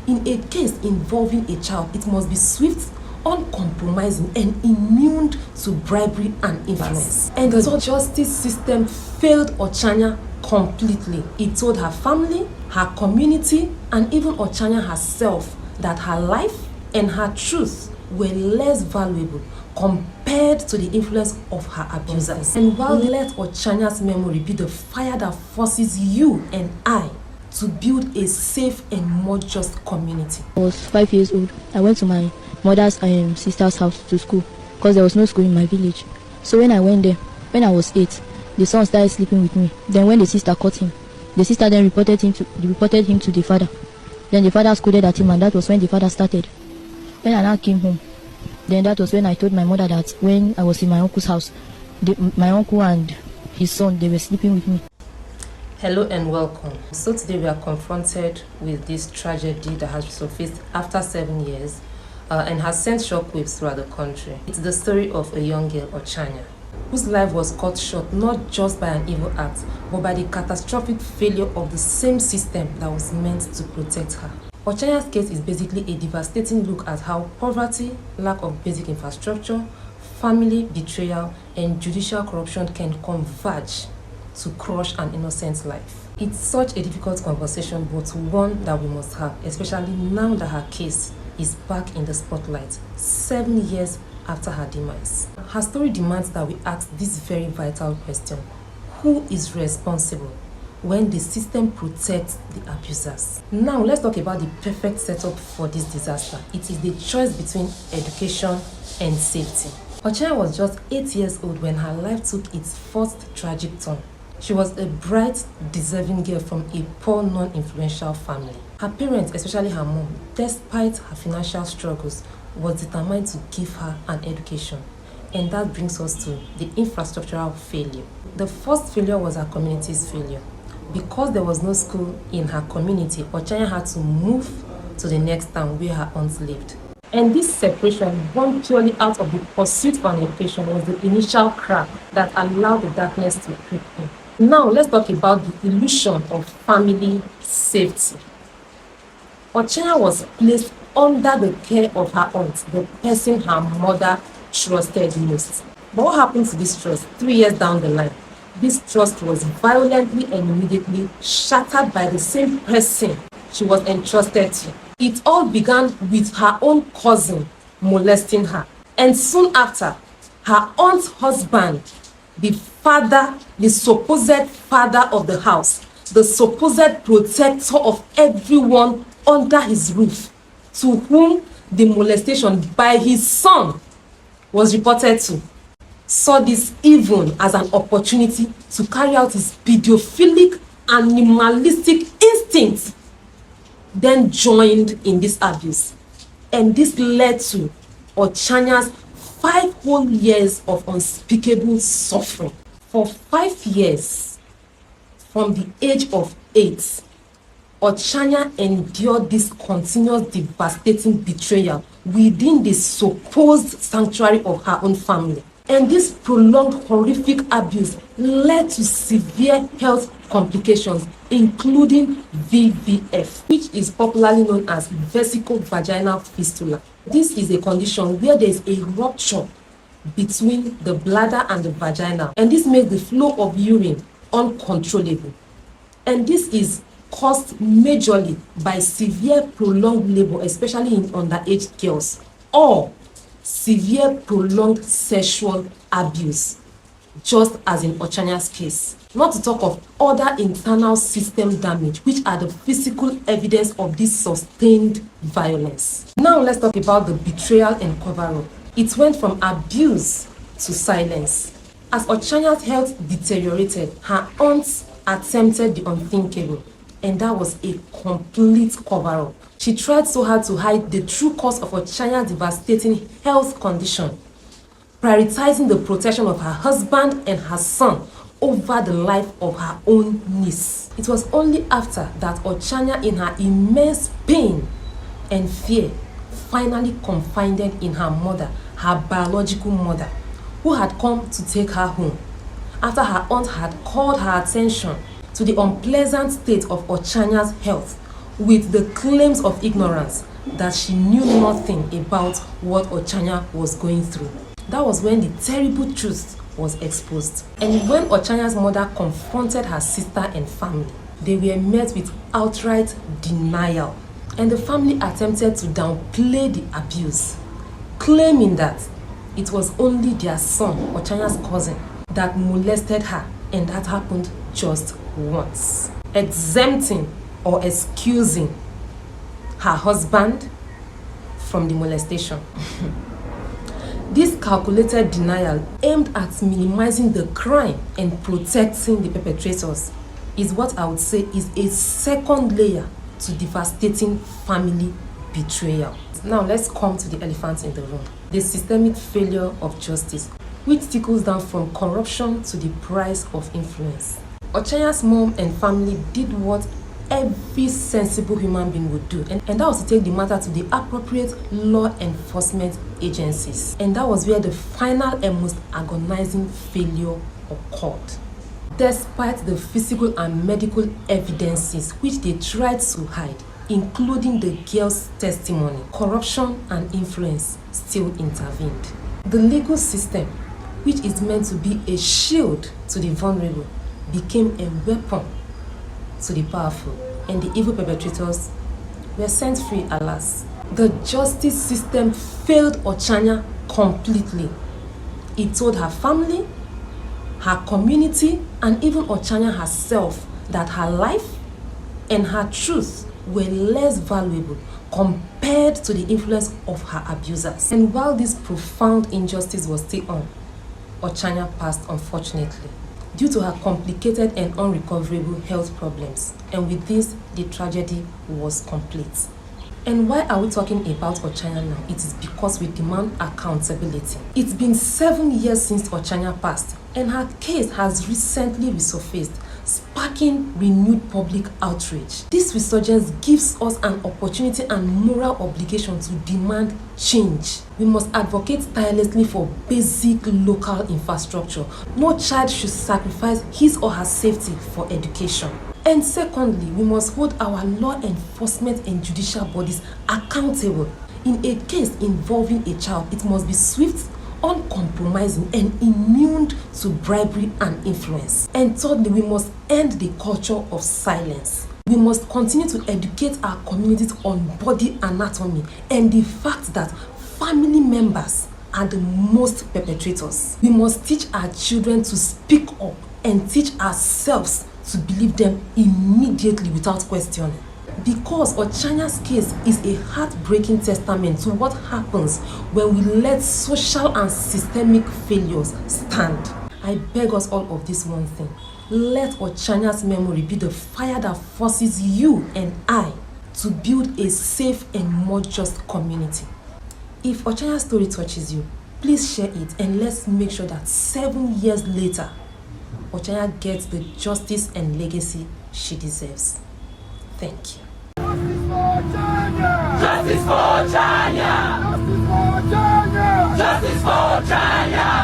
In a case involving a child, it must be swift, uncompromising, and immune to bribery and influence. And the justice system failed Ochanya completely. It told her family, her community, and even Ochanya herself that her life and her truth were less valuable compared to the influence of her abusers. And while let Ochanya's memory be the fire that forces you and I to build a safe and more just community. I was 5 years old. I went to my mother's sister's house to school because there was no school in my village. So when I went there, when I was 8, the son started sleeping with me. Then when the sister caught him, the sister then reported him to the father. Then the father scolded at him, and that was when the father started. When I now came home, then that was when I told my mother that when I was in my uncle's house, my uncle and his son, they were sleeping with me. Hello and welcome. So today we are confronted with this tragedy that has surfaced after 7 years and has sent shockwaves throughout the country. It's the story of a young girl, Ochanya, whose life was cut short not just by an evil act, but by the catastrophic failure of the same system that was meant to protect her. Ochanya's case is basically a devastating look at how poverty, lack of basic infrastructure, family betrayal, and judicial corruption can converge to crush an innocent life. It's such a difficult conversation, but one that we must have, especially now that her case is back in the spotlight 7 years after her demise. Her story demands that we ask this very vital question: who is responsible when the system protects the abusers? Now let's talk about the perfect setup for this disaster. It is the choice between education and safety. Ochanya was just 8 years old when her life took its first tragic turn. She was a bright, deserving girl from a poor, non-influential family. Her parents, especially her mom, despite her financial struggles, was determined to give her an education. And that brings us to the infrastructural failure. The first failure was her community's failure. Because there was no school in her community, Ochanya had to move to the next town where her aunts lived. And this separation, born purely out of the pursuit for an education, was the initial crack that allowed the darkness to creep in. Now let's talk about the illusion of family safety. Ochanya was placed under the care of her aunt, the person her mother trusted most. But what happened to this trust 3 years down the line? This trust was violently and immediately shattered by the same person she was entrusted to. It all began with her own cousin molesting her. And soon after, her aunt's husband, the supposed father of the house, the supposed protector of everyone under his roof, to whom the molestation by his son was reported to, saw this even as an opportunity to carry out his pedophilic, animalistic instincts, then joined in this abuse. And this led to Ochanya's 5 whole years of unspeakable suffering. For 5 years, from the age of 8, Ochanya endured this continuous devastating betrayal within the supposed sanctuary of her own family. And this prolonged horrific abuse led to severe health complications, including VVF, which is popularly known as Vesicovaginal Fistula. This is a condition where there is a rupture between the bladder and the vagina, and this makes the flow of urine uncontrollable. And this is caused majorly by severe prolonged labor, especially in underage girls, or severe prolonged sexual abuse, just as in Ochanya's case. Not to talk of other internal system damage, which are the physical evidence of this sustained violence. Now let's talk about the betrayal and cover-up. It went from abuse to silence. As Ochanya's health deteriorated, her aunts attempted the unthinkable, and that was a complete cover-up. She tried so hard to hide the true cause of Ochanya's devastating health condition, prioritizing the protection of her husband and her son over the life of her own niece. It was only after that Ochanya, in her immense pain and fear, finally confided in her mother, her biological mother, who had come to take her home, after her aunt had called her attention to the unpleasant state of Ochanya's health, with the claims of ignorance that she knew nothing about what Ochanya was going through. That was when the terrible truth was exposed. And when Ochanya's mother confronted her sister and family, they were met with outright denial. And the family attempted to downplay the abuse, claiming that it was only their son, Ochanya's cousin, that molested her, and that happened just once, exempting or excusing her husband from the molestation. This calculated denial aimed at minimizing the crime and protecting the perpetrators is what I would say is a second layer to devastating family betrayal. Now let's come to the elephant in the room, the systemic failure of justice, which trickles down from corruption to the price of influence. Ochanya's mom and family did what every sensible human being would do, and that was to take the matter to the appropriate law enforcement agencies. And that was where the final and most agonizing failure occurred. Despite the physical and medical evidences which they tried to hide, including the girl's testimony, corruption and influence still intervened. The legal system, which is meant to be a shield to the vulnerable, became a weapon to the powerful, and the evil perpetrators were set free, alas. The justice system failed Ochanya completely. It told her family, her community, and even Ochanya herself that her life and her truth were less valuable compared to the influence of her abusers. And while this profound injustice was still on, Ochanya passed, unfortunately, due to her complicated and unrecoverable health problems. And with this, the tragedy was complete. And why are we talking about Ochanya now? It is because we demand accountability. It's been 7 years since Ochanya passed, and her case has recently resurfaced, sparking renewed public outrage. This resurgence gives us an opportunity and moral obligation to demand change. We must advocate tirelessly for basic local infrastructure. No child should sacrifice his or her safety for education. And secondly, we must hold our law enforcement and judicial bodies accountable. In a case involving a child, it must be swift, uncompromising, and immune to bribery and influence. And thirdly, we must end the culture of silence. We must continue to educate our communities on body anatomy and the fact that family members are the most perpetrators. We must teach our children to speak up and teach ourselves to believe them immediately without questioning. Because Ochanya's case is a heartbreaking testament to what happens when we let social and systemic failures stand. I beg us all of this one thing. Let Ochanya's memory be the fire that forces you and I to build a safe and more just community. If Ochanya's story touches you, please share it, and let's make sure that 7 years later, Ochanya gets the justice and legacy she deserves. Thank you. Justice for Ochanya! Justice for Ochanya! Justice for Ochanya!